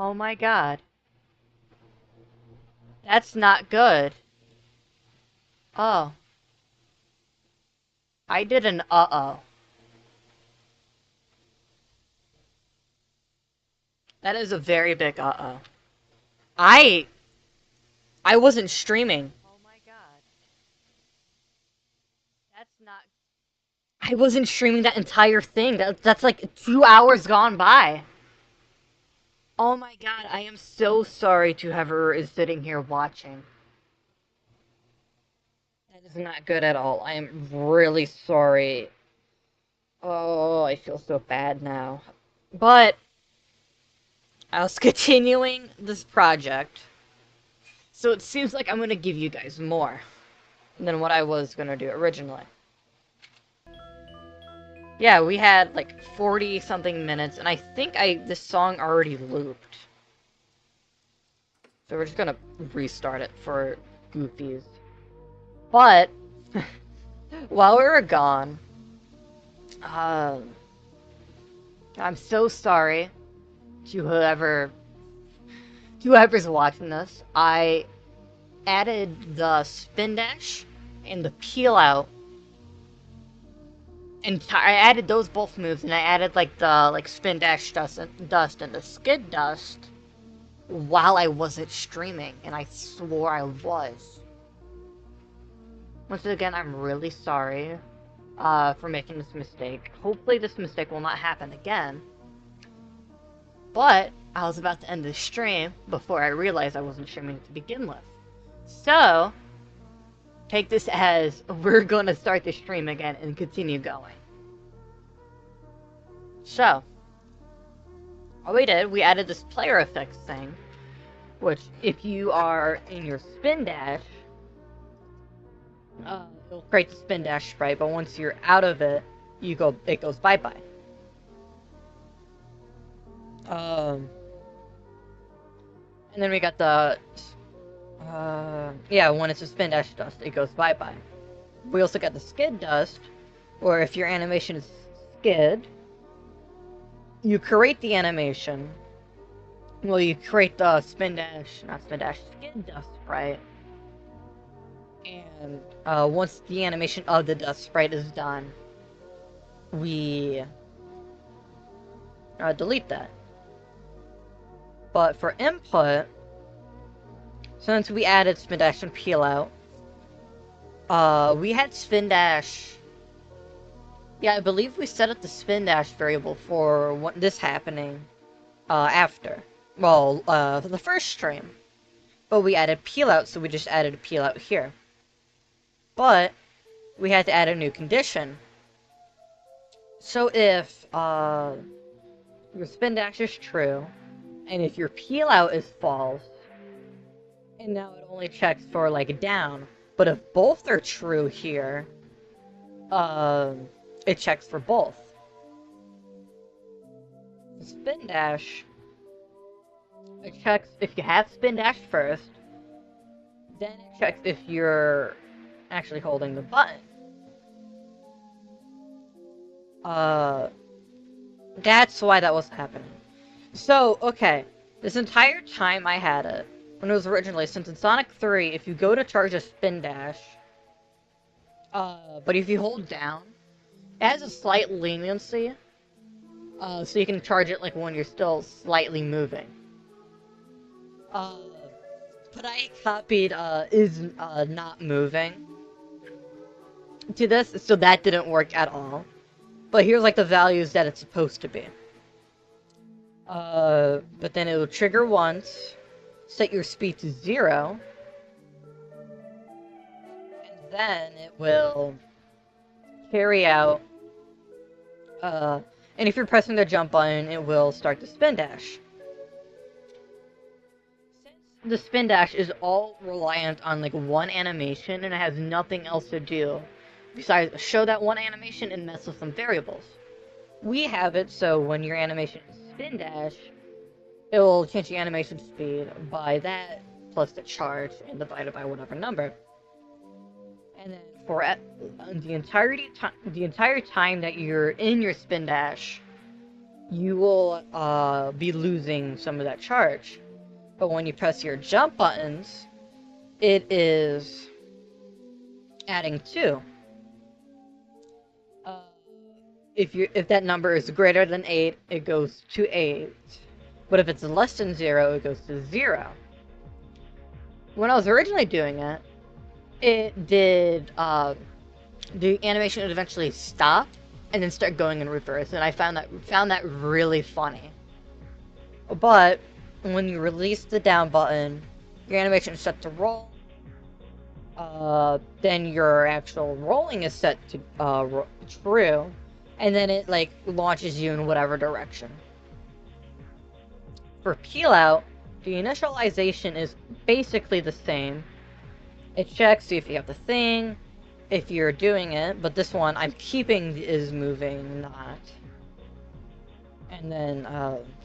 Oh my god. That's not good. Oh. I did an uh-oh. That is a very big uh-oh. I I wasn't streaming. Oh my god. That's not I wasn't streaming that entire thing. That's like 2 hours gone by. Oh my god, I am so sorry to whoever is sitting here watching. That is not good at all. I am really sorry. Oh, I feel so bad now. But I was continuing this project, so it seems like I'm gonna give you guys more than what I was gonna do originally. Yeah, we had like 40 something minutes, and I think this song already looped. So we're just gonna restart it for goofies. But while we were gone, um, I'm so sorry to whoever's watching this. I added the spin dash and the peel out, and I added those both moves, and I added like the spin dash dust and the skid dust while I wasn't streaming, and I swore I was. Once again, I'm really sorry for making this mistake. Hopefully this mistake will not happen again. But I was about to end the stream before I realized I wasn't streaming to begin with. So, take this as we're going to start the stream again and continue going. So, all we did, we added this player effects thing, which if you are in your spin dash, it'll create the spin dash sprite, but once you're out of it, it goes bye-bye. And then we got the, yeah, when it's a spin dash dust, it goes bye-bye. We also got the skid dust, where if your animation is skid, you create the animation. Well, you create the skid dust sprite. And once the animation of the dust sprite is done, we delete that. But for input, since we added spin dash and peel out, we had spin dash. Yeah, I believe we set up the spin dash variable for this happening after. Well, for the first stream. But we added peel out, so we just added a peel out here. But we had to add a new condition. So if your spin dash is true, and if your peel out is false, and now it only checks for like down, but if both are true here, it checks for both. The spin dash, it checks if you have spin dash first, then it checks if you're actually holding the button. That's why that was happening. So, okay, this entire time I had it, when it was originally, since in Sonic 3, if you go to charge a spin dash, but if you hold down, it has a slight leniency, so you can charge it like when you're still slightly moving. But I copied, is not moving to this, so that didn't work at all. But here's like the values that it's supposed to be. But then it will trigger once, set your speed to 0, and then it will carry out, and if you're pressing the jump button, it will start the spin dash. Since the spin dash is all reliant on like one animation, and it has nothing else to do besides show that one animation and mess with some variables. We have it so when your animation is spin dash, it will change the animation speed by that plus the charge and divided by whatever number. And then for the entire time that you're in your spin dash, you will be losing some of that charge. But when you press your jump buttons, it is adding 2. If that number is greater than 8, it goes to 8. But if it's less than 0, it goes to 0. When I was originally doing it, it did the animation would eventually stop and then start going in reverse, and I found that really funny. But when you release the down button, your animation is set to roll. Then your actual rolling is set to true, and then it like launches you in whatever direction. For peel out, the initialization is basically the same. It checks, see if you have the thing, if you're doing it, but this one I'm keeping is moving, not. And then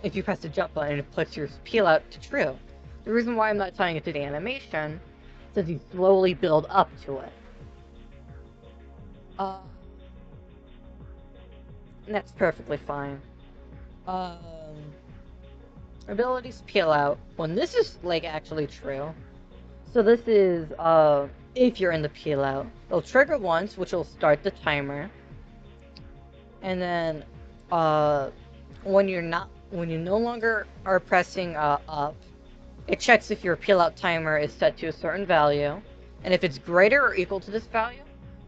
if you press the jump button, it puts your peel out to true. The reason why I'm not tying it to the animation is you slowly build up to it. And that's perfectly fine. Abilities peel out. When this is like actually true. So this is if you're in the peel out. It'll trigger once, which will start the timer. And then when you no longer are pressing up, it checks if your peel out timer is set to a certain value. And if it's greater or equal to this value,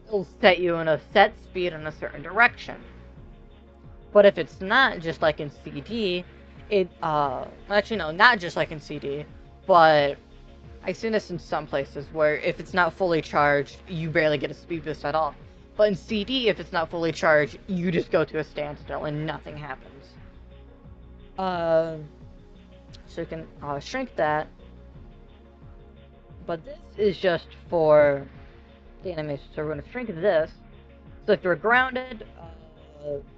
it'll set you in a set speed in a certain direction. But if it's not, just like in CD, it actually no, not just like in CD, but I've seen this in some places where if it's not fully charged, you barely get a speed boost at all. But in CD, if it's not fully charged, you just go to a standstill and nothing happens. So you can shrink that. But this is just for the animation. So we're going to shrink this. So if you're grounded,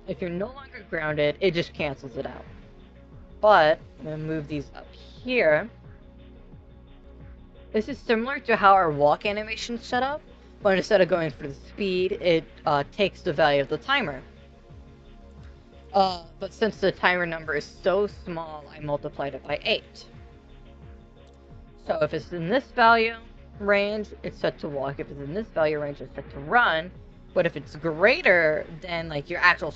if you're no longer grounded, it just cancels it out. But I'm going to move these up here. This is similar to how our walk animation is set up, but instead of going for the speed, it takes the value of the timer. But since the timer number is so small, I multiplied it by 8. So if it's in this value range, it's set to walk. If it's in this value range, it's set to run. But if it's greater than like your actual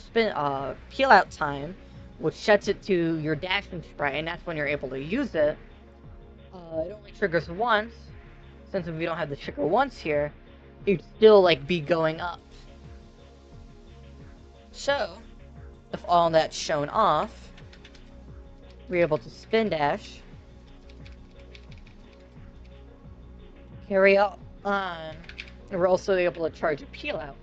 peel out time, which sets it to your dashing sprite, and that's when you're able to use it, it only triggers once. Since if we don't have the trigger once here, it'd still like be going up. So, if all that's shown off, we're able to spin dash, carry on, and we're also able to charge a peel out.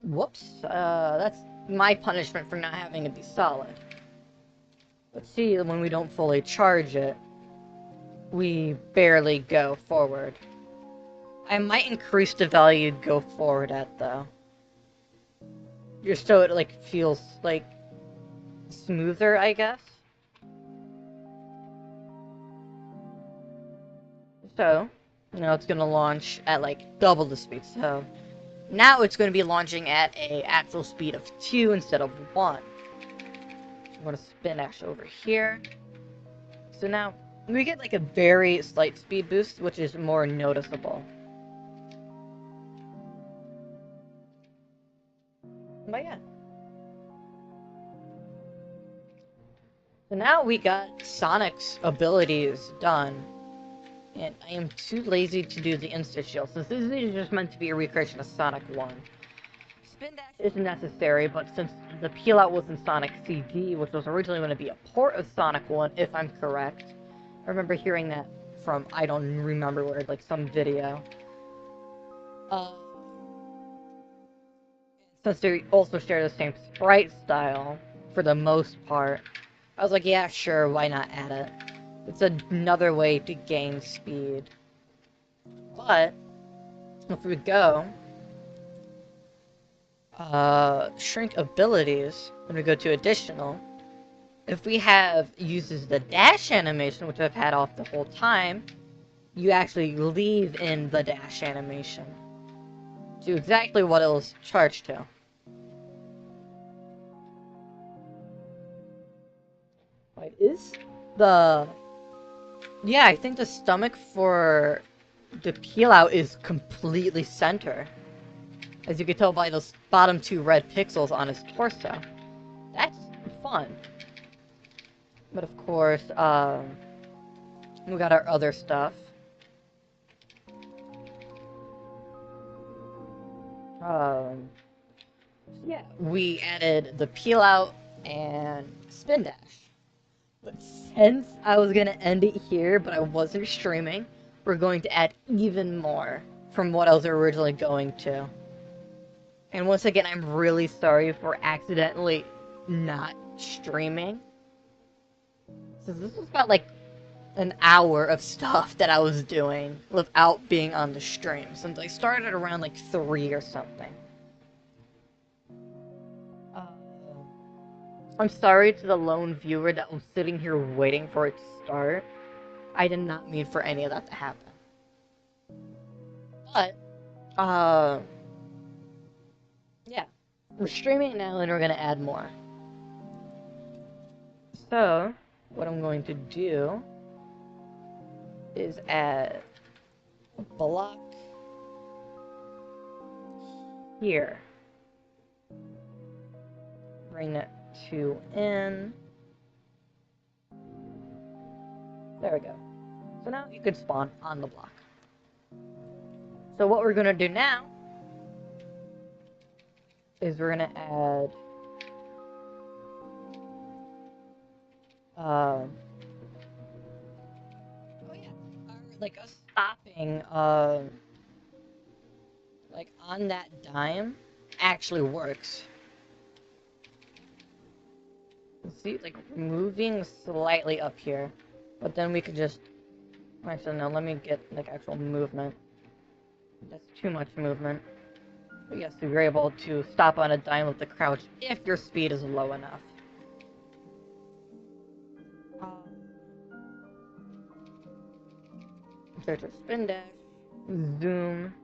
Whoops, that's my punishment for not having it be solid. But see, when we don't fully charge it, we barely go forward. I might increase the value you'd go forward at, though. Just so it, like, feels, like, smoother, I guess. So, now it's gonna launch at, like, double the speed, so... Now it's going to be launching at a actual speed of 2 instead of 1. I'm going to spin dash over here. So now we get like a very slight speed boost, which is more noticeable. But yeah. So now we got Sonic's abilities done. And I am too lazy to do the insta-shield, since this is just meant to be a recreation of Sonic 1. Spin dash isn't necessary, but since the peel out was in Sonic CD, which was originally going to be a port of Sonic 1, if I'm correct. I remember hearing that from, I don't remember where, like some video. Since they also share the same sprite style, for the most part, I was like, yeah, sure, why not add it? It's another way to gain speed. But, if we go, shrink abilities, when we go to additional, if we have uses the dash animation, which I've had off the whole time, you actually leave in the dash animation. to exactly what it was charged to. Wait, is the... Yeah, I think the stomach for the peel out is completely center. As you can tell by those bottom 2 red pixels on his torso. That's fun. But of course, we got our other stuff. Yeah, we added the peel out and spin dash. But since I was gonna end it here, but I wasn't streaming, we're going to add even more from what I was originally going to. And once again, I'm really sorry for accidentally not streaming. So this was about like an hour of stuff that I was doing without being on the stream, since I started around like 3 or something. I'm sorry to the lone viewer that was sitting here waiting for it to start. I did not mean for any of that to happen. But, yeah. We're streaming it now and we're gonna add more. So, what I'm going to do is add a block here. Bring that to in. There we go. So now you can spawn on the block. So what we're gonna do now is we're gonna add oh yeah, like us stopping like on that dime actually works. See, like moving slightly up here, but then we could just actually no, let me get like actual movement. That's too much movement. But yes, you're able to stop on a dime with the crouch if your speed is low enough. There's a spin dash, zoom.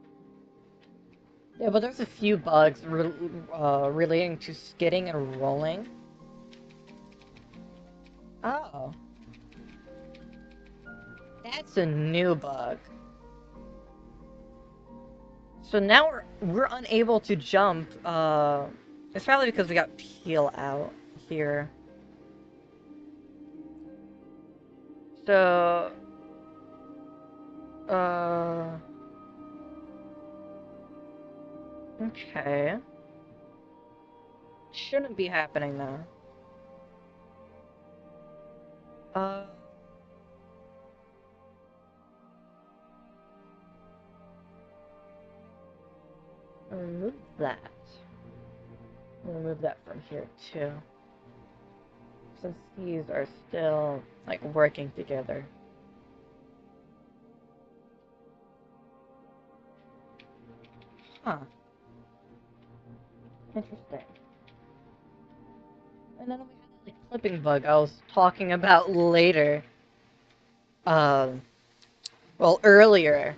Yeah, but there's a few bugs relating to skidding and rolling. Oh. That's a new bug. So now we're unable to jump. It's probably because we got peel out here. So, okay. Shouldn't be happening now. Remove that. Remove that from here too. Since these are still, like, working together. Huh. Interesting. And then we had that, like, clipping bug I was talking about later. Well, earlier.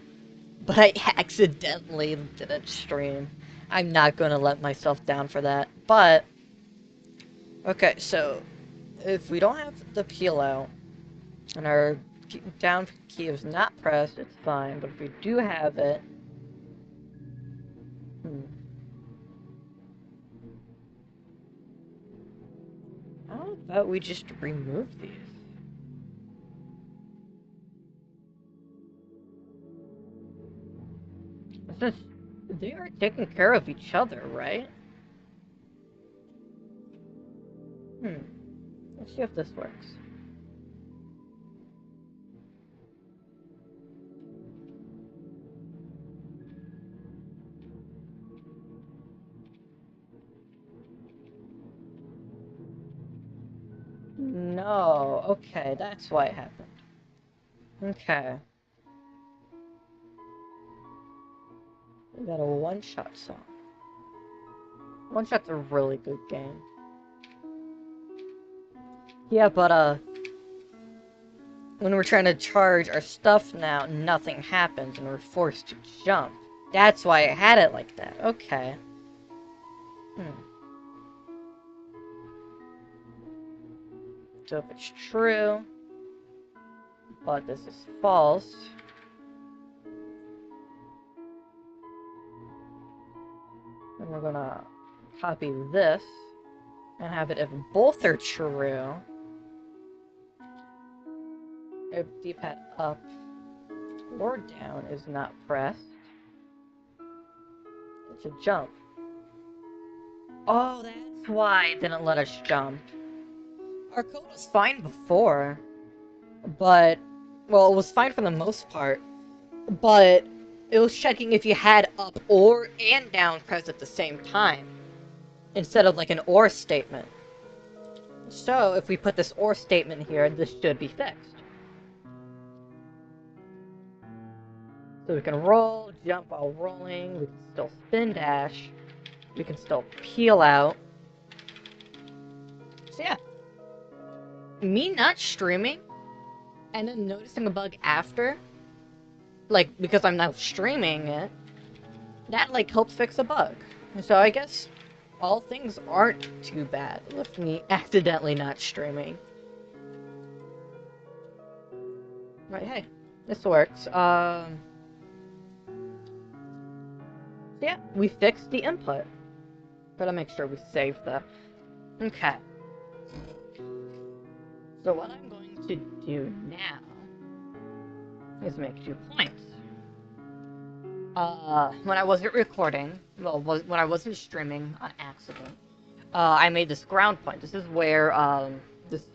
But I accidentally didn't stream. I'm not gonna let myself down for that. But, okay, so, if we don't have the peel out, and our down key is not pressed, it's fine. But if we do have it, how about we just remove these? Since they are taking care of each other, right? Let's see if this works. No, okay, that's why it happened. Okay. We got a one-shot song. One-shot's a really good game. Yeah, but, when we're trying to charge our stuff now, nothing happens and we're forced to jump. That's why I had it like that. Okay. So if it's true, but this is false, then we're gonna copy this and have it if both are true. If D-pad up or down is not pressed, it should jump. Oh, that's why it didn't let us jump. Our code was fine before, but, well, it was fine for the most part, but it was checking if you had up or and down pressed at the same time, instead of like an or statement. So, if we put this or statement here, this should be fixed. So we can roll, jump while rolling, we can still spin dash, we can still peel out. So yeah, me not streaming, and then noticing a bug after, like, because I'm now streaming it, that, like, helps fix a bug. So I guess all things aren't too bad with me accidentally not streaming. Right, hey, this works. Yeah, we fixed the input. Gotta make sure we save that. Okay. So what I'm going to do now is make 2 points. When I wasn't recording, well, when I wasn't streaming on accident, I made this ground point. This is where, this,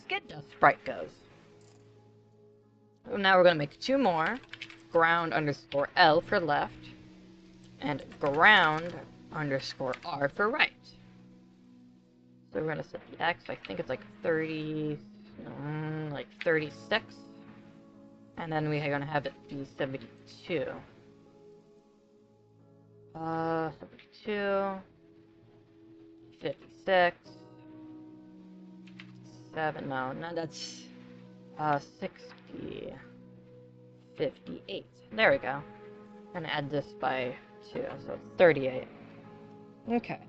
skid dust sprite goes. So now we're gonna make 2 more. Ground underscore L for left, and ground underscore R for right. So we're gonna set the X, I think it's like 36. And then we're gonna have it be 72. 72, 56, 7, no, that's, 60, 58. There we go. And add this by 2, so it's 38. Okay.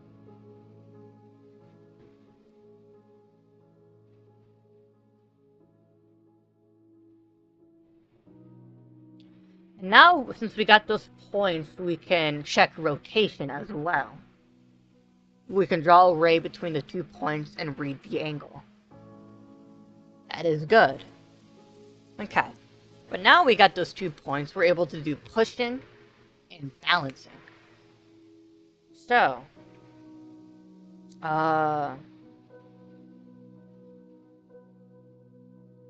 Now, since we got those points, we can check rotation as well. We can draw a ray between the 2 points and read the angle. That is good. Okay. But now we got those 2 points, we're able to do pushing and balancing. So, what I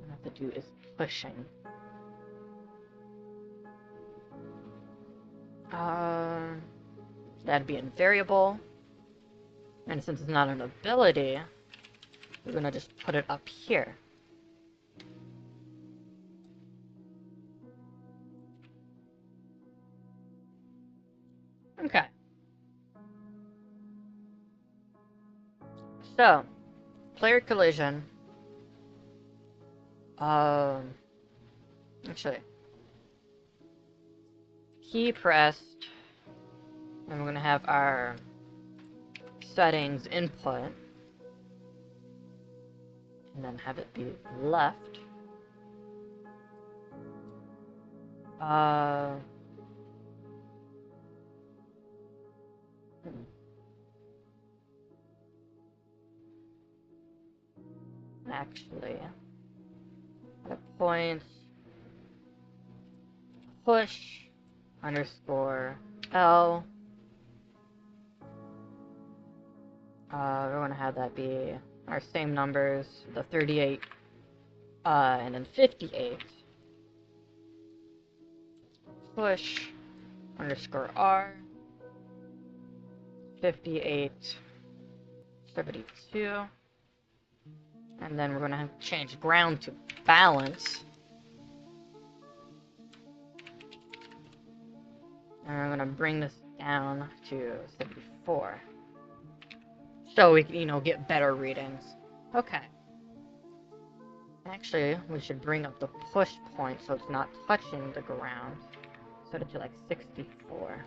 have to do is pushing. That'd be in variable. And since it's not an ability, we're gonna just put it up here. Okay. So, player collision. Actually, key pressed, and we're gonna have our settings input, and then have it be left. Actually, the points push underscore L. We're gonna have that be our same numbers, the 38, and then 58. Push underscore R, 58, 72. And then we're going to change ground to balance. And we're going to bring this down to 74. So we can, get better readings. Okay. Actually, we should bring up the push point so it's not touching the ground. set it to like 64.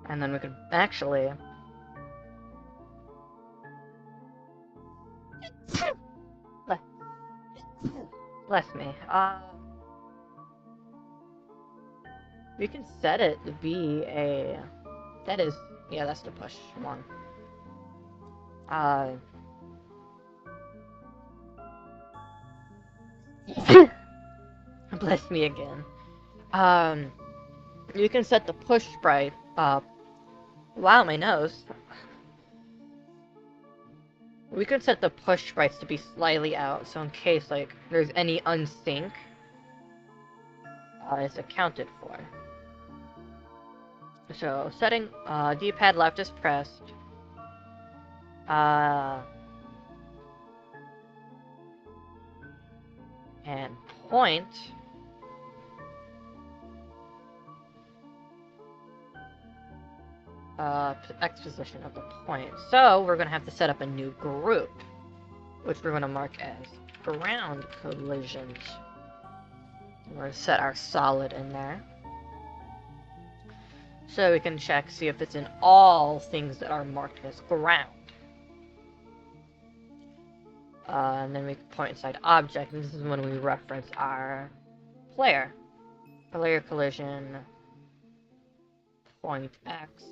And then we could actually... Bless me. We can set it to be a... That is... Yeah, that's the push one. Bless me again. You can set the push sprite up. Wow, my nose. We could set the push sprites to be slightly out, so in case, like, there's any unsync, it's accounted for. So, setting, D-pad left is pressed. And point. X position of the point. So, we're gonna have to set up a new group, which we're gonna mark as ground collisions. We're gonna set our solid in there. So we can check, see if it's in all things that are marked as ground. And then we can point inside object, and this is when we reference our player. Player collision, point X.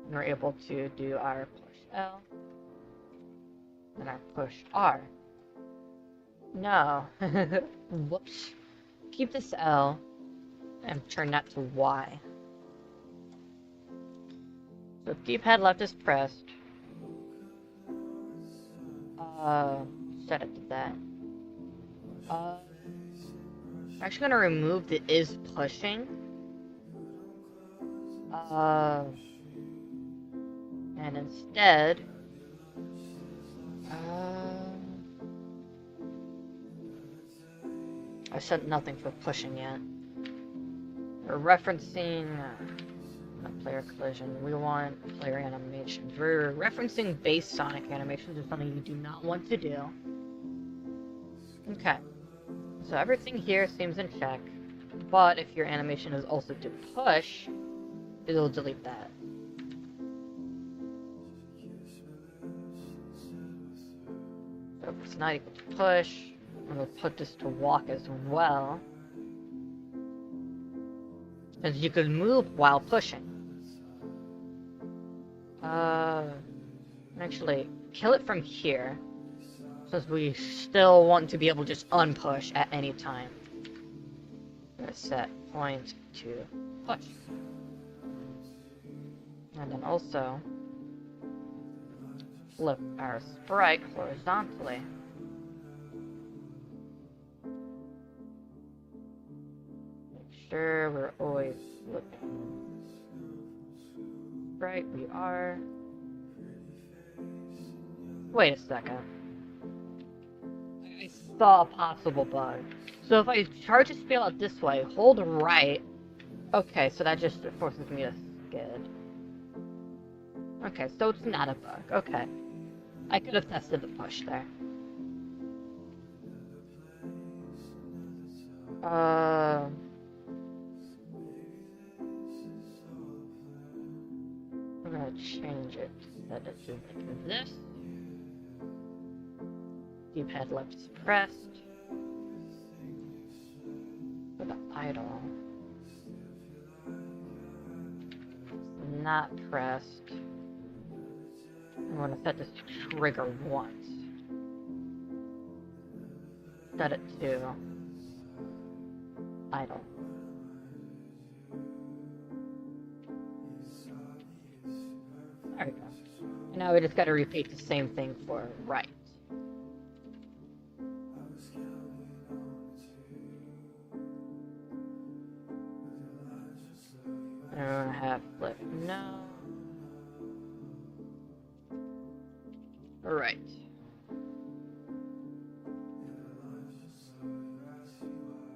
And we're able to do our push L, and our push R. No. Whoops. Keep this L, and turn that to Y. So if D-pad left is pressed, set it to that. I'm actually gonna remove the is pushing. And instead, I said nothing for pushing yet. We're referencing player collision. We want player animations. We're referencing base Sonic animations is something you do not want to do. Okay. So everything here seems in check, but if your animation is also to push, it'll delete that. So if it's not equal to push, I'm going to put this to walk as well. Because you could move while pushing. Actually, kill it from here. Since we still want to be able to just unpush at any time. I'm going to set point to push. And then also flip our sprite horizontally. Make sure we're always flipping. Right, we are. Wait a second. I saw a possible bug. So if I charge a spell out this way, hold right. Okay, so that just forces me to skid. Okay, so it's not a bug. Okay. I could have tested the push there. I'm gonna change it. Set it to like this. D-pad left is pressed. For the idle. It's not pressed. I'm going to set this to trigger once. Set it to idle. There we go. And now we just got to repeat the same thing for right. And we're going to have flip no. Right.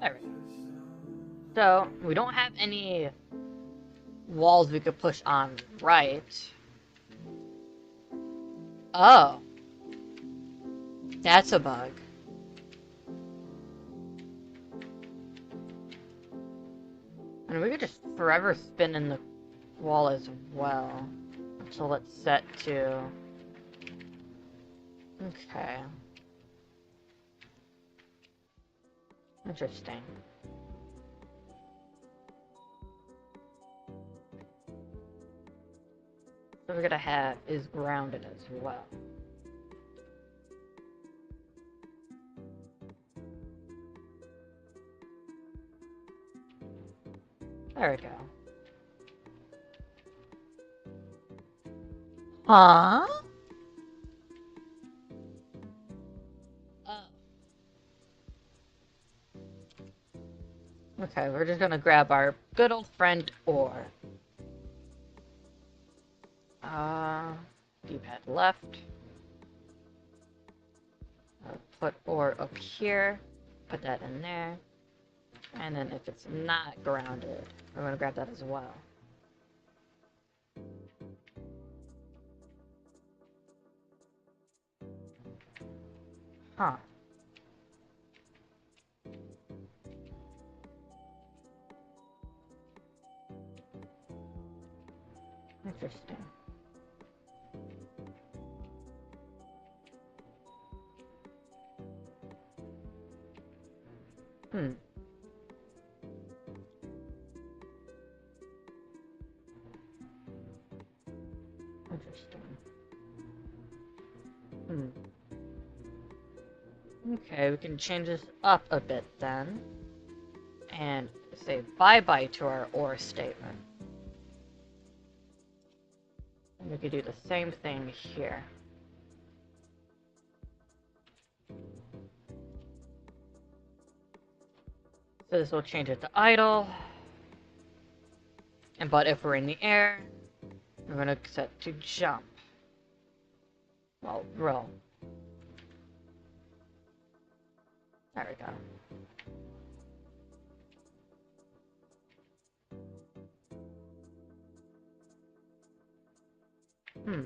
There we go. So, we don't have any walls we could push on right. Oh. That's a bug. And we could just forever spin in the wall as well. Until it's set to... Okay. Interesting. So we're gonna have is grounded as well. There we go. Huh? Oh. Okay, we're just gonna grab our good old friend ore. D-pad left. Put ore up here. Put that in there. And then if it's not grounded, we're gonna grab that as well. Huh. Interesting. Hmm. Interesting. Hmm. Okay, we can change this up a bit then. And say bye-bye to our or statement. And we could do the same thing here. So this will change it to idle. But if we're in the air, we're going to set to jump. Well, roll. There we go. Hmm.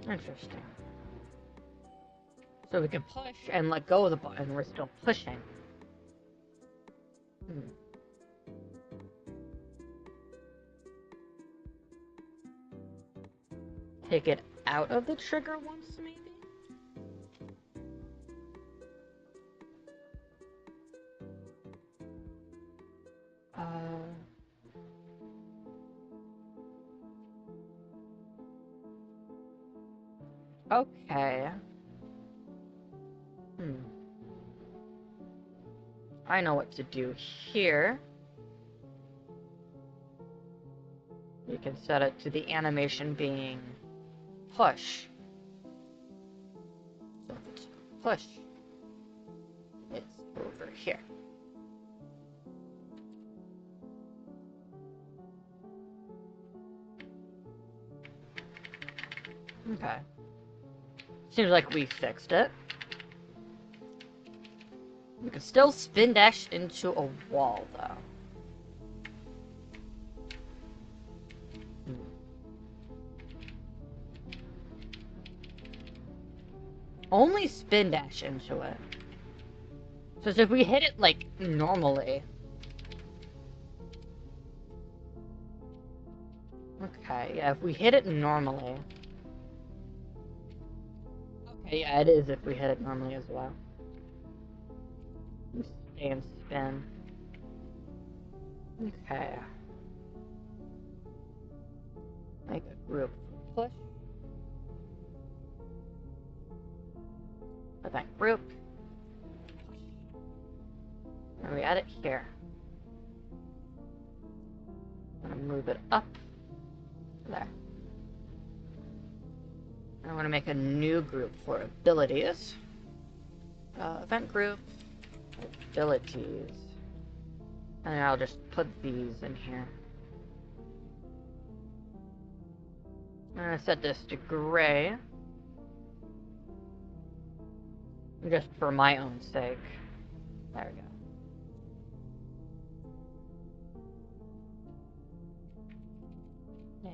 Interesting. So we can push and let go of the button, we're still pushing. Hmm. Take it out of the trigger once, maybe? Okay. Hmm. I know what to do here. You can set it to the animation being push. So if it's push, it's over here. Okay. Seems like we fixed it. We can still spin dash into a wall, though. Only spin dash into it. So if we hit it, like, normally... Okay, yeah, if we hit it normally... Okay, yeah, it is if we hit it normally as well. Stay and spin. Okay. Make a group push. Put that group. Push. And we add it here. I'm gonna move it up. There. I want to make a new group for abilities. Event group. Abilities. And I'll just put these in here. I'm gonna set this to gray. Just for my own sake. There we go.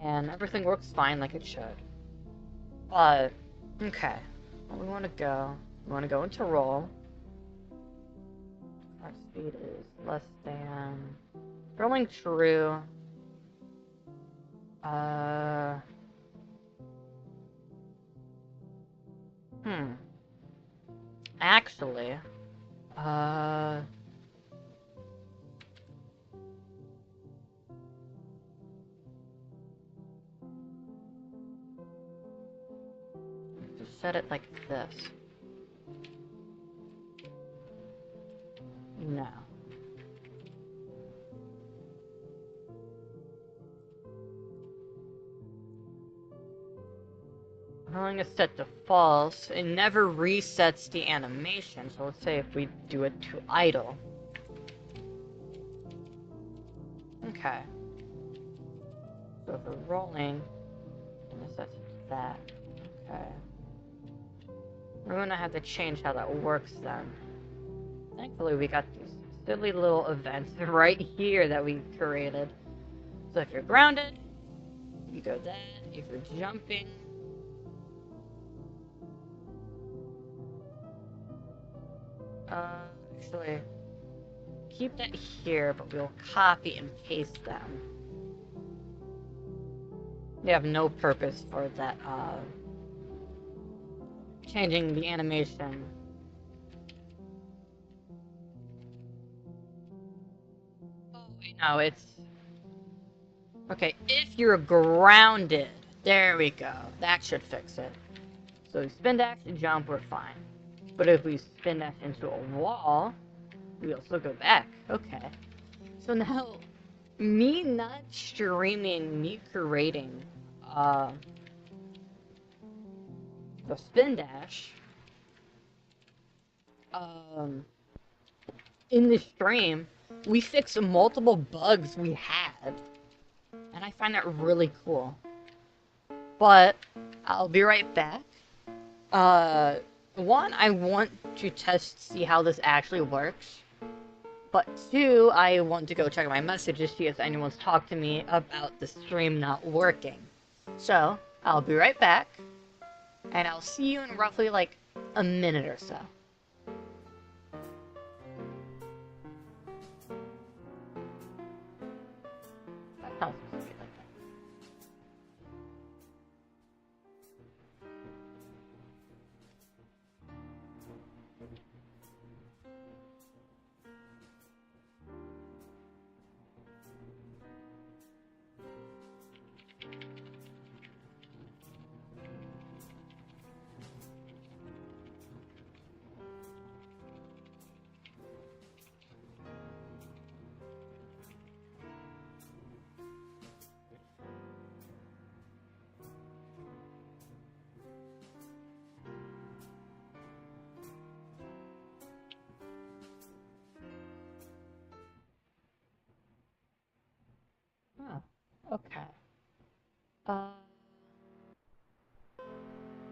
And everything works fine like it should. Okay. Well, we want to go into roll. Our speed is less than... Rolling true. Actually, just set it like this. No. Rolling is set to false. It never resets the animation. So let's say if we do it to idle. Okay. So if we're rolling, and it sets it to that. Okay. We're gonna have to change how that works then. Thankfully, we got these silly little events right here that we created. So if you're grounded, you go that. If you're jumping, actually, keep that here, but we'll copy and paste them. They have no purpose for that, changing the animation. Oh, wait, no, it's... Okay, if you're grounded, there we go. That should fix it. So spin dash and jump, we're fine. But if we spin dash into a wall, we also go back. Okay. So now, me not streaming, me creating, the spin dash, in the stream, we fixed multiple bugs we had. And I find that really cool. But, I'll be right back. One, I want to see how this actually works. But two, I want to go check my messages, see if anyone's talked to me about the stream not working. So, I'll be right back. And I'll see you in roughly like a minute or so. That sounds good like that. Oh, okay.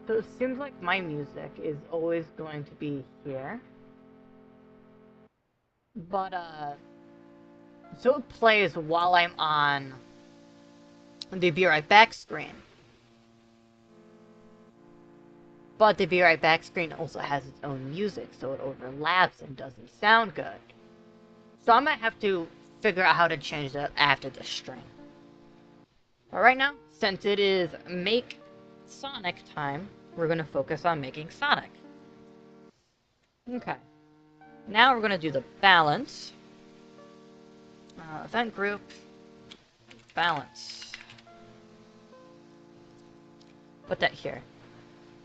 So it seems like my music is always going to be here. But, so it plays while I'm on the Be Right Back screen. But the Be Right Back screen also has its own music, so it overlaps and doesn't sound good. So I might have to figure out how to change that after the stream. But right now, since it is make Sonic time, we're going to focus on making Sonic. Okay. Now we're going to do the balance. Event group. Balance. Put that here.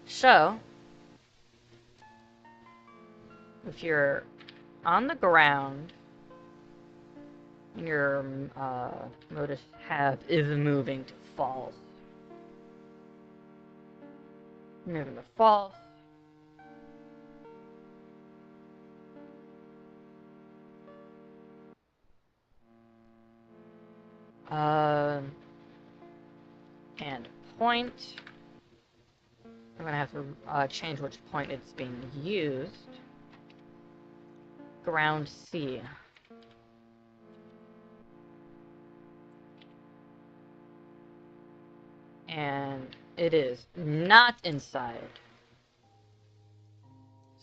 So, if you're on the ground, your modus have is moving to false. Moving to false. And point. I'm gonna have to change which point it's being used. Ground C. and it is not inside.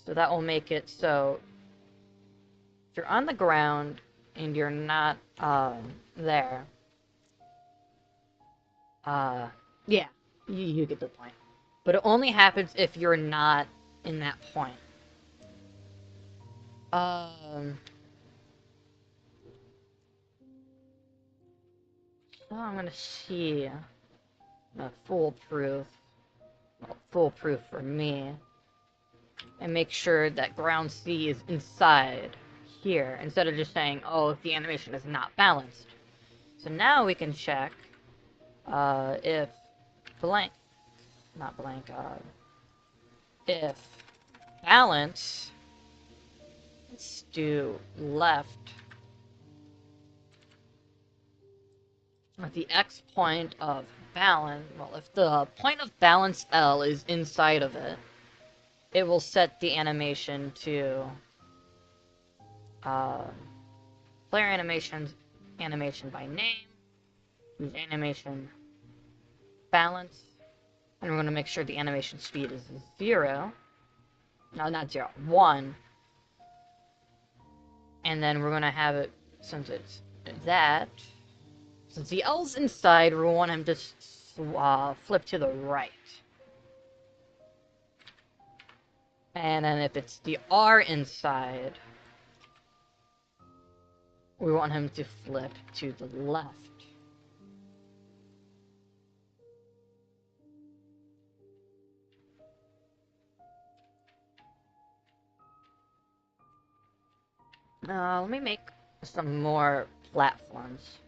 So that will make it so if you're on the ground and you're not there, yeah, you get the point. But it only happens if you're not in that point. So I'm gonna see foolproof. Well, foolproof for me. And make sure that ground C is inside here, instead of just saying, oh, if the animation is not balanced. So now we can check if blank, not blank, if balance, let's do left, at the X point of balance, well, if the point of balance L is inside of it, it will set the animation to player animation by name, use animation balance, and we're going to make sure the animation speed is 0. No, not 0, 1. And then we're going to have it, since it's that, since the L's inside, we want him to flip to the right. And then if it's the R inside, we want him to flip to the left. Let me make some more platforms.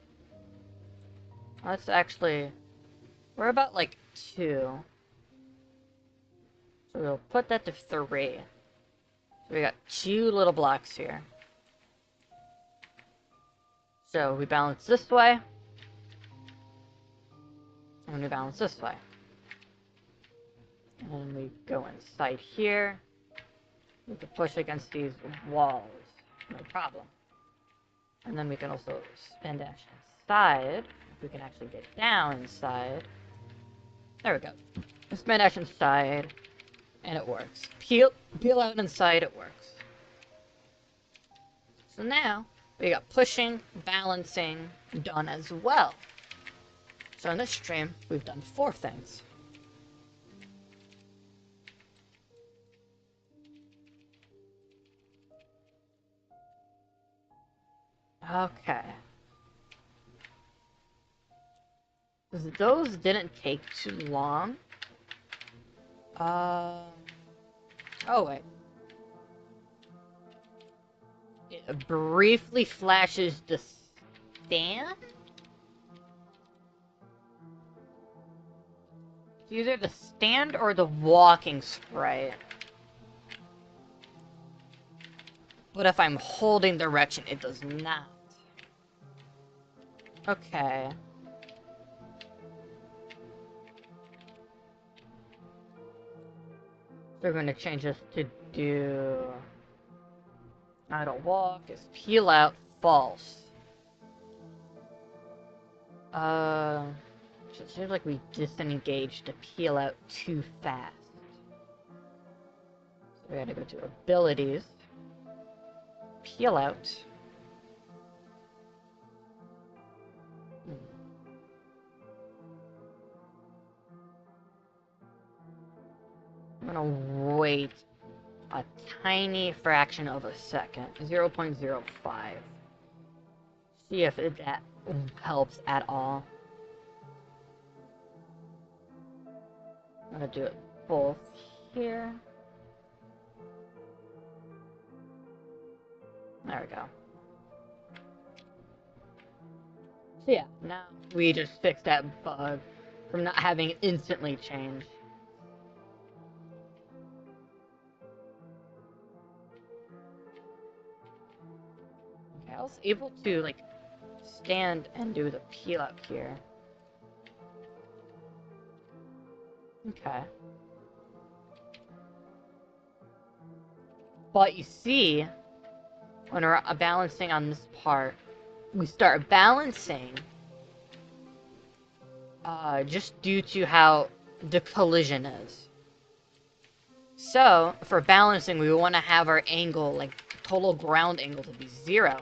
Let's actually... We're about, like, 2. So we'll put that to 3. So we got 2 little blocks here. So we balance this way. And we balance this way. And we go inside here. We can push against these walls. No problem. And then we can also spin dash inside. If we can actually get down inside. There we go. Spin dash inside. And it works. Peel out inside, it works. So now, we got pushing, balancing done as well. So in this stream, we've done 4 things. Okay. Those didn't take too long. Oh wait. It briefly flashes the stand? It's either the stand or the walking sprite. But if I'm holding direction, it does not. Okay. We're going to change this to do... idle walk is peel out false. It seems like we disengaged to peel out too fast. So we gotta go to abilities. Peel out. I'm gonna wait a tiny fraction of a second. 0.05. See if that helps at all. I'm gonna do it both here. There we go. So yeah, now we just fixed that bug from not having it instantly change. Okay, I was able to, like, stand and do the peel out here. Okay. But you see, when we're balancing on this part, we start balancing, just due to how the collision is. So, for balancing, we want to have our angle, like, total ground angle to be 0.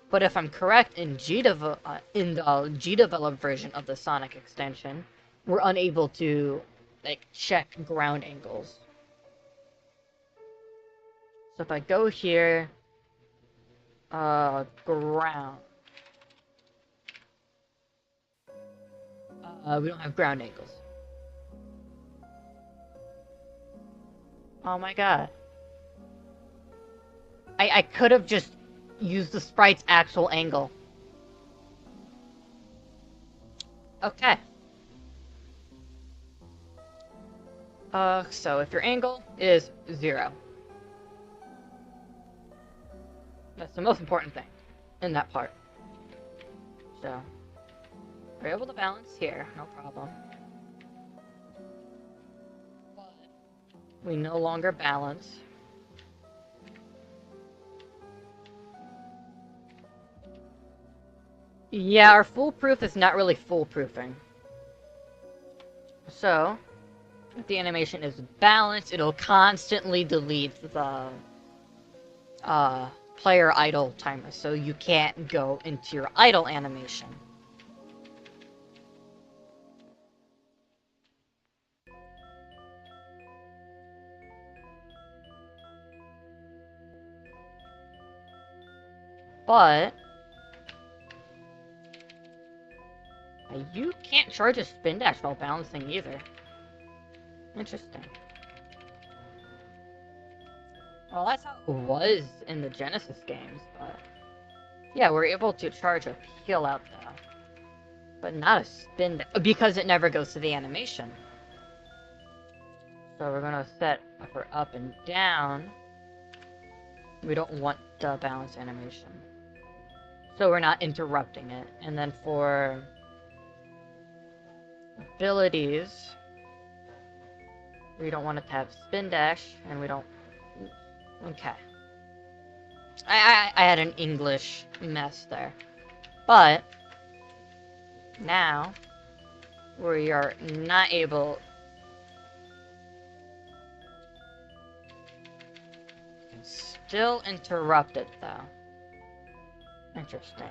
But if I'm correct, in in the GDevelop version of the Sonic extension, we're unable to, like, check ground angles. So if I go here, ground. We don't have ground angles. Oh my god. I could have just used the sprite's actual angle. Okay. So if your angle is 0. That's the most important thing in that part. So, we're able to balance here, no problem. But we no longer balance. Yeah, our foolproof is not really foolproofing. So, if the animation is balanced, it'll constantly delete the player idle timer, so you can't go into your idle animation. But you can't charge a spin dash while balancing either. Interesting. Well, that's how it was in the Genesis games, but yeah, we're able to charge a peel out though. But not a spin because it never goes to the animation. So we're gonna set for up and down. We don't want the balance animation. So we're not interrupting it. And then for abilities, we don't want it to have spin dash, and we don't... Okay. I had an English mess there. But now we are not able... Still interrupt it though. Interesting.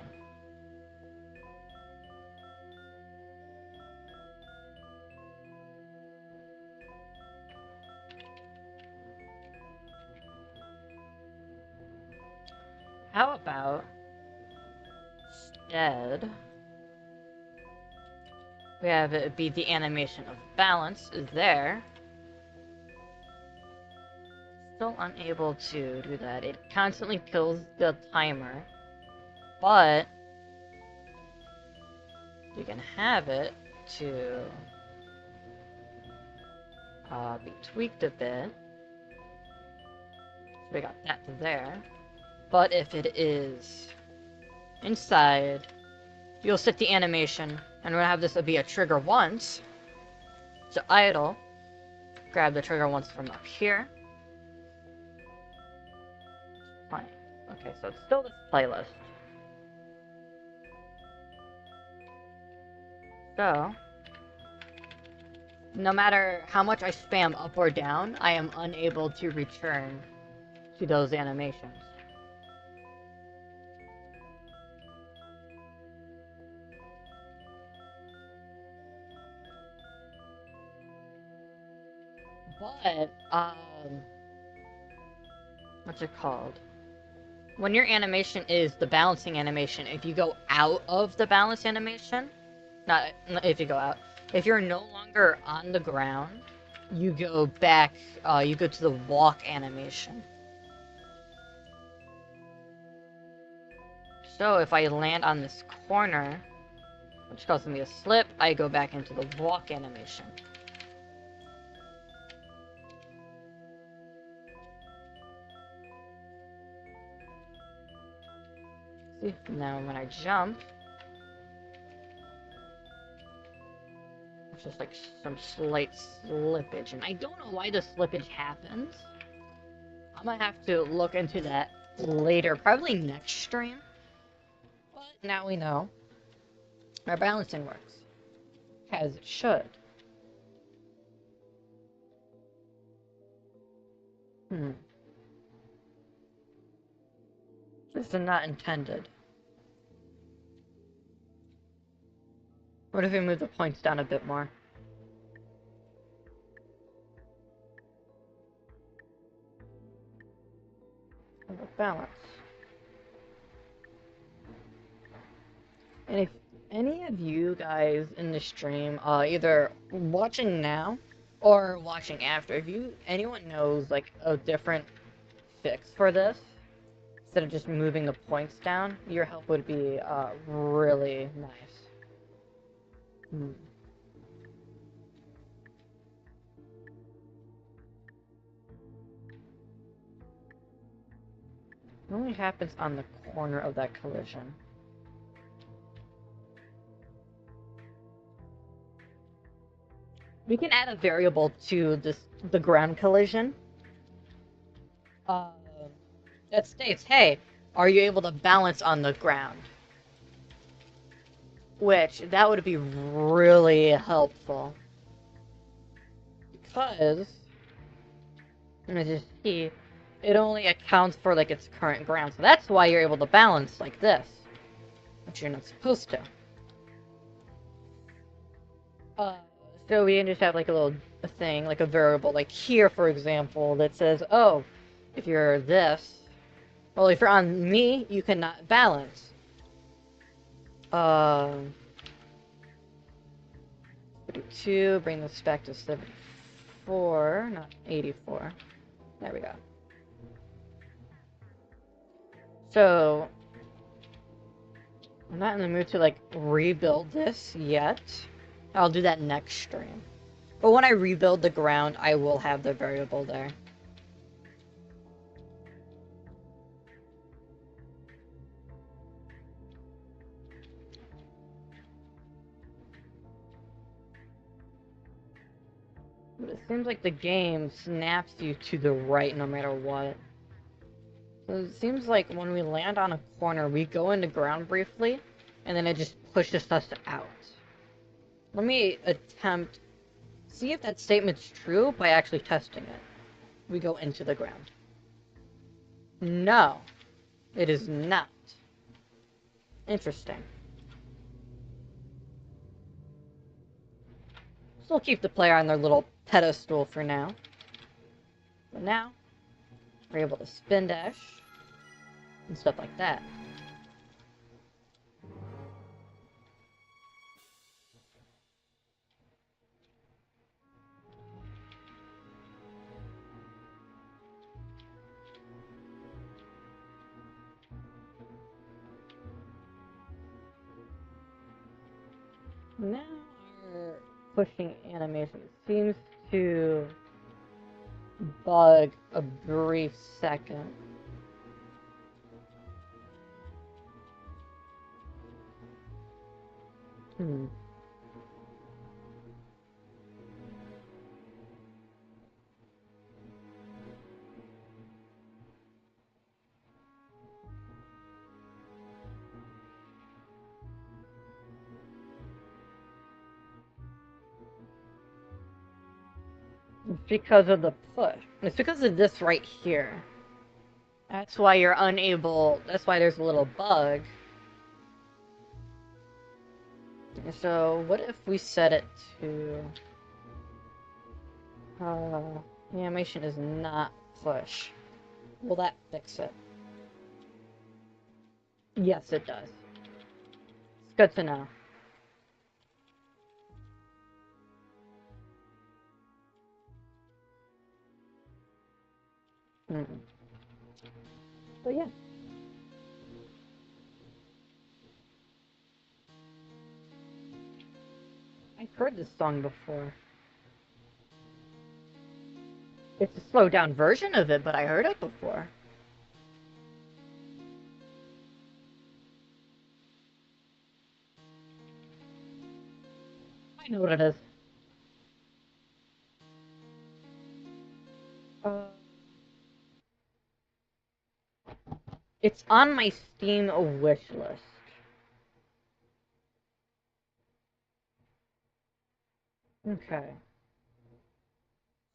How about instead we have it be the animation of balance is there. Still unable to do that. It constantly kills the timer, but you can have it to be tweaked a bit. So we got that there. But if it is inside, you'll set the animation, and we're gonna have this be a trigger once. So idle, grab the trigger once from up here. Fine. Okay, so it's still this playlist. So, no matter how much I spam up or down, I am unable to return to those animations. But, what's it called? When your animation is the balancing animation, if you go out of the balance animation, not if you go out, if you're no longer on the ground, you go back, you go to the walk animation. So if I land on this corner, which causes me to slip, I go back into the walk animation. See, now when I jump, it's just like some slight slippage, and I don't know why the slippage happens. I'm gonna have to look into that later, probably next stream. But now we know our balancing works. as it should. This is not intended. What if we move the points down a bit more? Balance. And if any of you guys in the stream, either watching now or watching after, if anyone knows like a different fix for this, instead of just moving the points down, your help would be really nice. It only happens on the corner of that collision. We can add a variable to the ground collision that states, hey, are you able to balance on the ground? Which, that would be really helpful. Because, let me just see, it only accounts for like its current ground. So that's why you're able to balance like this, which you're not supposed to. So we can just have like a thing, like a variable, like here, for example, that says, oh, if you're this, well, if you're on me, you cannot balance. 32, bring this back to 74, not 84. There we go. So, I'm not in the mood to, like, rebuild this yet. I'll do that next stream. But when I rebuild the ground, I will have the variable there. But it seems like the game snaps you to the right no matter what. So it seems like when we land on a corner, we go into ground briefly, and then it just pushes us out. Let me attempt... See if that statement's true by actually testing it. We go into the ground. No, it is not. Interesting. Still keep the player on their little pedestal for now. But now, we're able to spin dash and stuff like that. Now our pushing animation seems to bug a brief second. It's because of the push. It's because of this right here. That's why you're unable, that's why there's a little bug. So, what if we set it to... the animation is not push. Will that fix it? Yes, it does. It's good to know. But yeah. I've heard this song before. It's a slowed down version of it, but I heard it before. I know what it is. It's on my Steam wish list. Okay.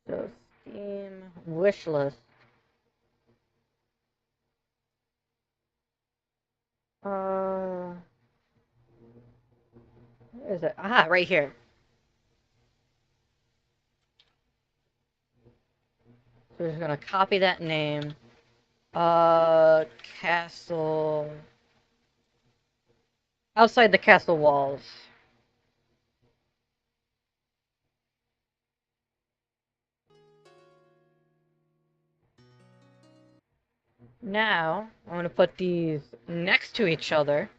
So Steam wish list. Where is it? Ah, right here. So we're just gonna copy that name. Castle. Outside the castle walls. Now, I'm gonna put these next to each other.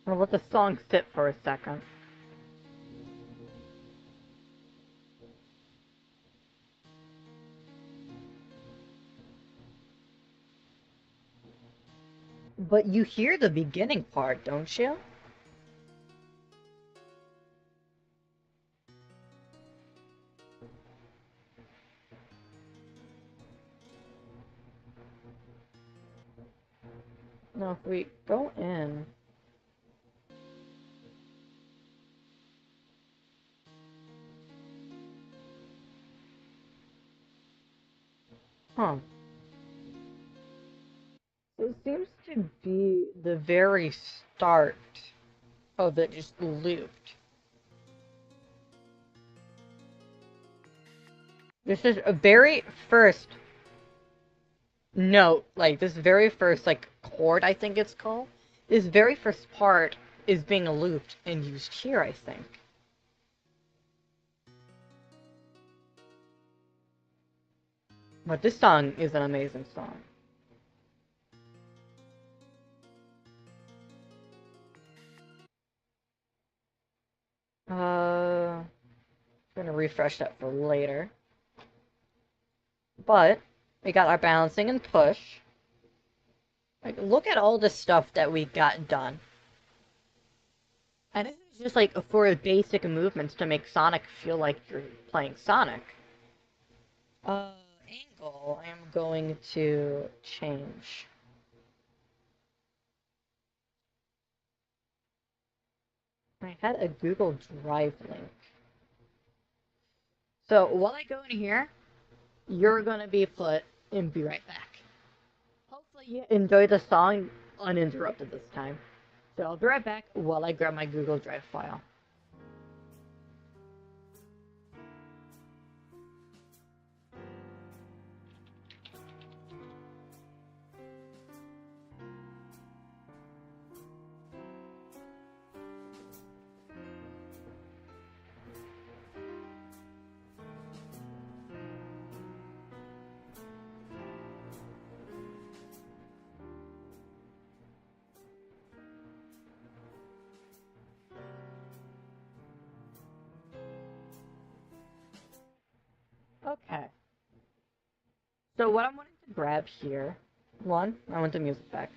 I'm gonna let the song sit for a second. But you hear the beginning part, don't you? No, if we go in. Huh. So it seems to be the very start of it just looped. This is a very first note, like this very first like chord, I think it's called. This very first part is being looped and used here, I think. But this song is an amazing song. I'm gonna refresh that for later. But we got our balancing and push. Like, look at all the stuff that we got done. And this is just like for basic movements to make Sonic feel like you're playing Sonic. Angle, I am going to change. I had a Google Drive link. So while I go in here, you're gonna be put and be right back. Hopefully you enjoy the song uninterrupted this time. So I'll be right back while I grab my Google Drive file. Okay. So what I'm wanting to grab here, one, I want the music back.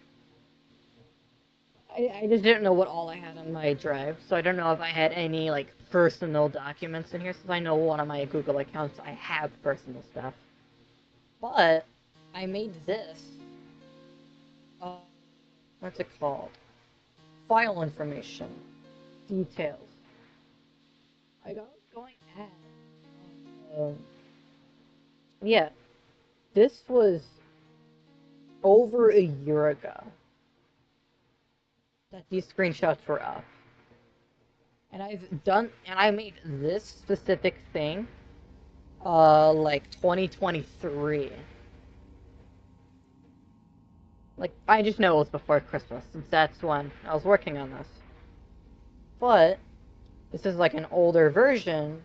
I just didn't know what all I had on my drive, so I don't know if I had any like personal documents in here, since I know one of my Google accounts I have personal stuff. But I made this. Uh, what's it called? File information, details. I got going at. Yeah, this was over a year ago that these screenshots were up. And I made this specific thing, like 2023. Like, I just know it was before Christmas, since that's when I was working on this. But, this is like an older version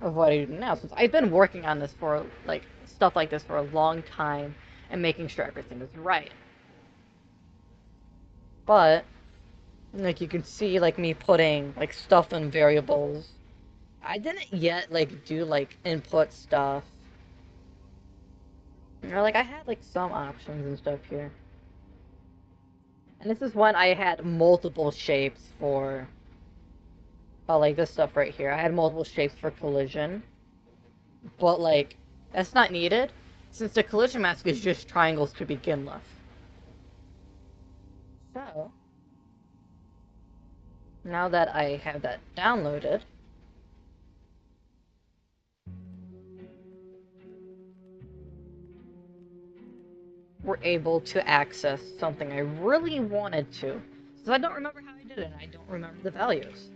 of what I do now, since I've been working on this for, like, stuff like this for a long time, and making sure everything is right. But, like, you can see, like, me putting, like, stuff in variables. I didn't yet, like, do, like, input stuff. Or, like, I had, like, some options and stuff here. And this is when I had multiple shapes for, like this stuff right here. I had multiple shapes for collision, but like that's not needed since the collision mask is just triangles to begin with. So now that I have that downloaded, we're able to access something I really wanted to. So I don't remember how I did it, and I don't remember the values.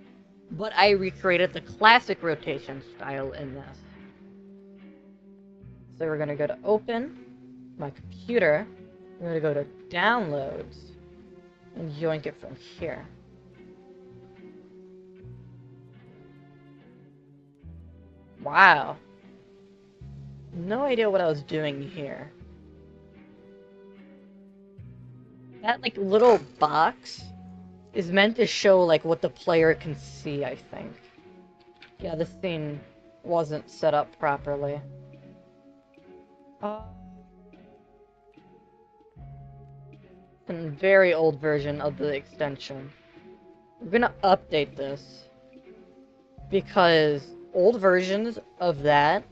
But I recreated the classic rotation style in this. So we're gonna go to open my computer, we're gonna go to downloads, and yoink it from here. Wow. No idea what I was doing here. That like little box is meant to show like what the player can see, I think. Yeah, this scene wasn't set up properly. A very old version of the extension. We're gonna update this because old versions of that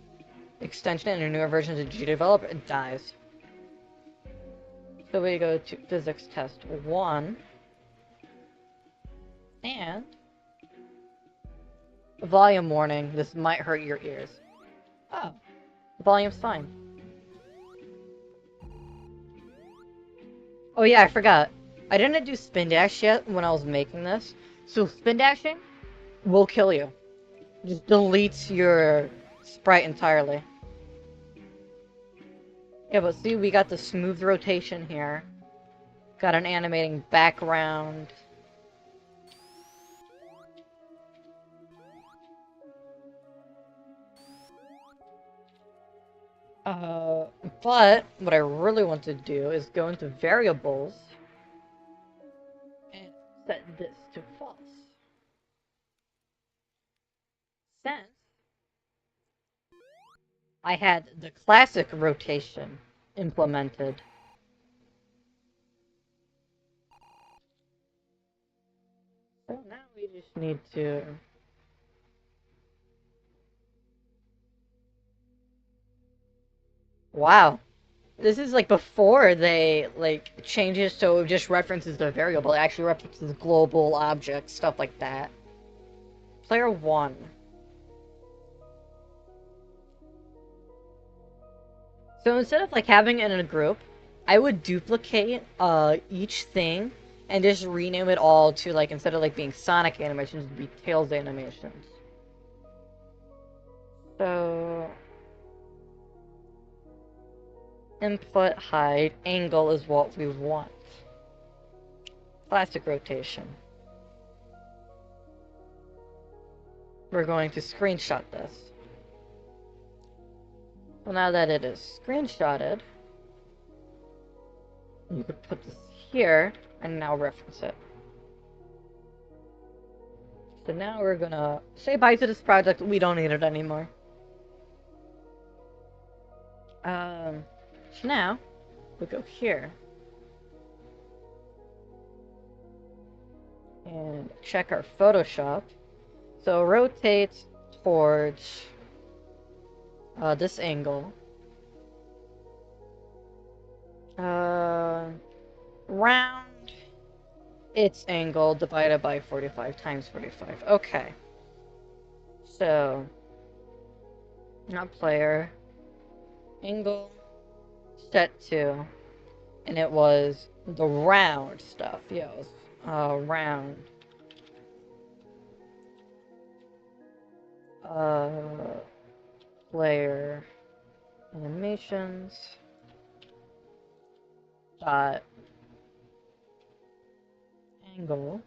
extension and newer versions of GDevelop, it dies. So we go to physics test 1 and volume warning, this might hurt your ears. Oh, the volume's fine. Oh yeah, I forgot. I didn't do spin dash yet when I was making this. So spin dashing will kill you. Just deletes your sprite entirely. Yeah, but see, we got the smooth rotation here. Got an animating background. But what I really want to do is go into variables and set this to false. Since I had the classic rotation implemented. So now we just need to... Wow. This is like before they like changes so it just references the variable. It actually references global objects, stuff like that. Player 1. So instead of like having it in a group, I would duplicate each thing and just rename it all to like instead of like being Sonic animations, it'd be Tails animations. So input height angle is what we want. Classic rotation. We're going to screenshot this. Well, now that it is screenshotted, you could put this here and now reference it. So now we're gonna say bye to this project. We don't need it anymore. So now we go here and check our Photoshop. So rotate towards this angle. Round its angle divided by 45 times 45. Okay. So, not player. Angle set to. And it was the round stuff. Yeah, it was round. Player animations dot angle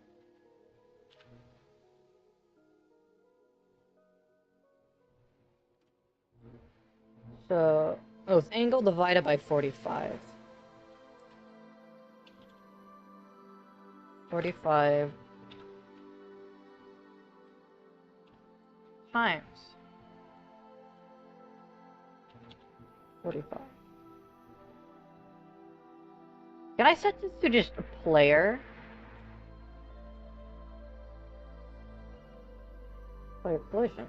so it was angle divided by 45 times 45. Can I set this to just a player? player collision.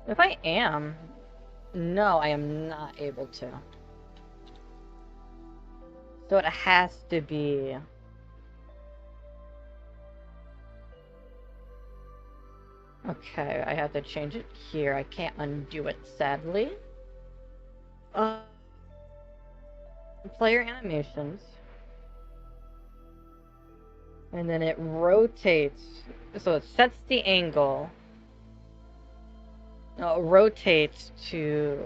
If I am, no, I am not able to. So it has to be. Okay, I have to change it here. I can't undo it, sadly. Player animations. And then it rotates. So it sets the angle. No, it rotates to...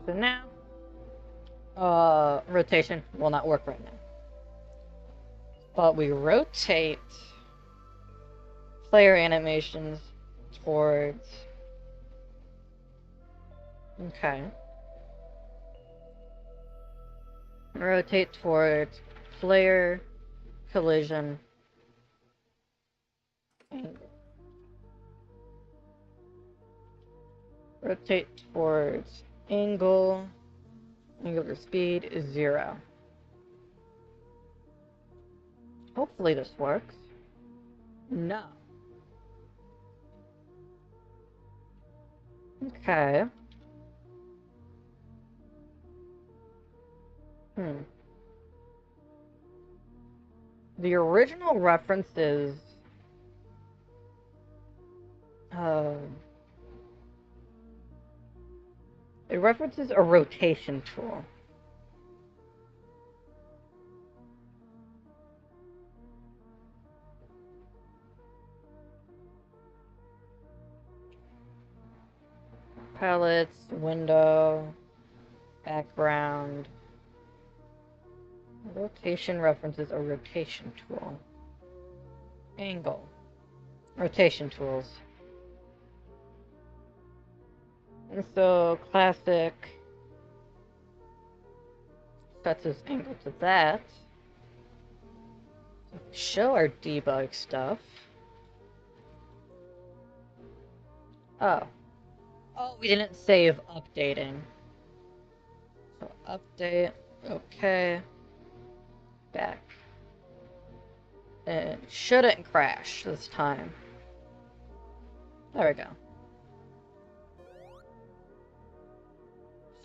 So now, rotation will not work right now. But we rotate player animations towards... Okay. Rotate towards player collision angle. Rotate towards angle. Angular speed is 0. Hopefully this works. No. Okay. The original references... it references a rotation tool. Palettes, window, background. Rotation references a rotation tool. Angle. Rotation tools. And so classic sets its angle to that. Show our debug stuff. Oh. Oh, we didn't save updating. So update. Okay. Back. And it shouldn't crash this time. There we go.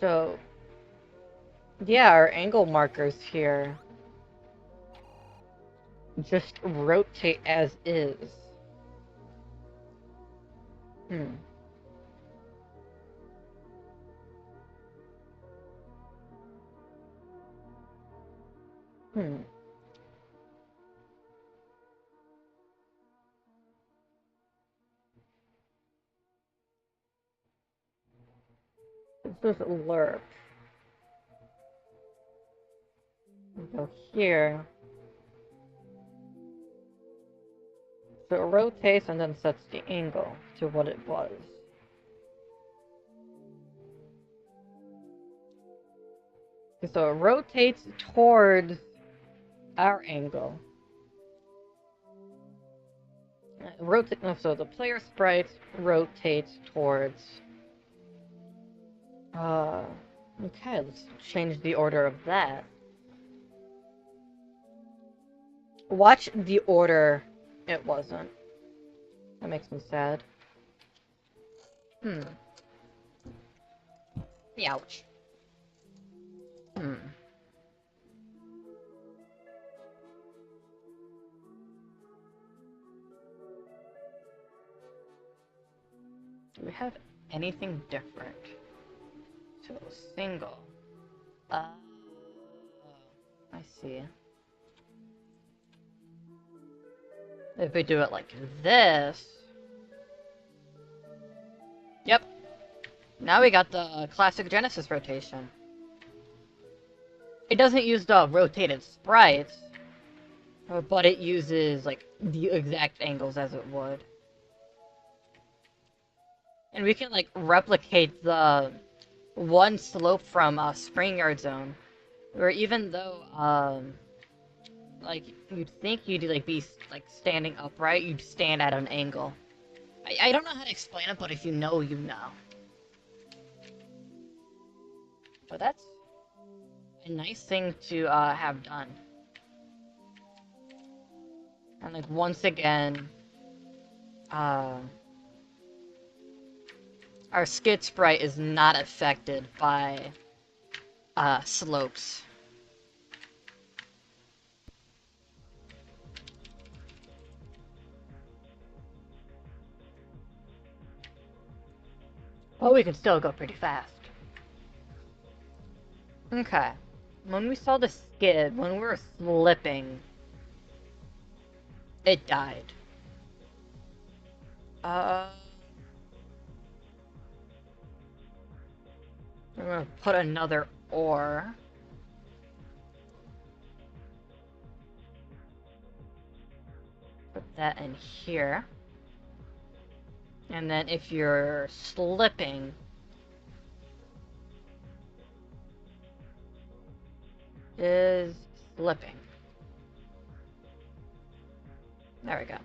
So, yeah, our angle markers here just rotate as is. This is lerp. Go here. So it rotates and then sets the angle to what it was. So it rotates towards our angle. So the player sprite rotates towards... okay, let's change the order of that. Watch the order it wasn't. That makes me sad. Ouch. Do we have anything different? So single. I see. If we do it like this... Yep. Now we got the classic Genesis rotation. It doesn't use the rotated sprites, but it uses, like, the exact angles as it would. And we can, like, replicate the one slope from Spring Yard Zone, where even though, like, you'd think you'd, like, be, like, standing upright, you'd stand at an angle. I don't know how to explain it, but if you know, you know. But that's a nice thing to, have done. And, like, once again, our skid sprite is not affected by, slopes. But we can still go pretty fast. Okay. When we saw the skid, when we were slipping, it died. We're gonna put another ore. Put that in here. And then if you're slipping, is slipping. There we go.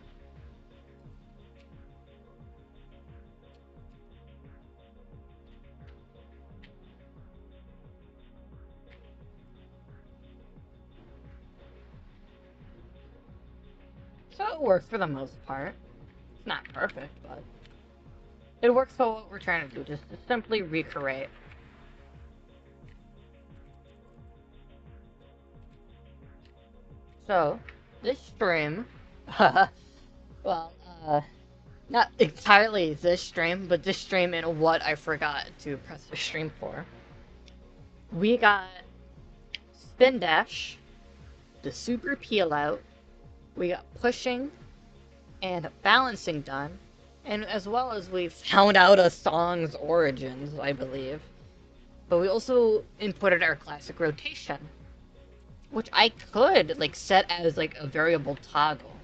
So it works for the most part. It's not perfect, but it works for what we're trying to do, just to simply recreate. So, this stream, well, not entirely this stream, but this stream and what I forgot to press the stream for. We got spin dash, the super peel out, we got pushing and balancing done, and as well as we found out a song's origins, I believe. But we also inputted our classic rotation, which I could like set as like a variable toggle.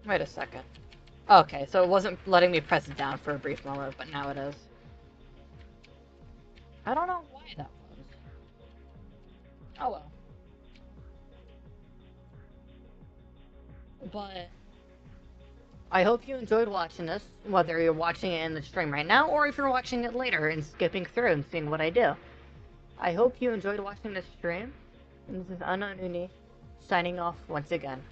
Wait a second. Okay, so it wasn't letting me press it down for a brief moment, but now it is. I don't know why that was. Oh well. But I hope you enjoyed watching this, whether you're watching it in the stream right now or if you're watching it later and skipping through and seeing what I do. I hope you enjoyed watching this stream, and this is Unknown Uni, signing off once again.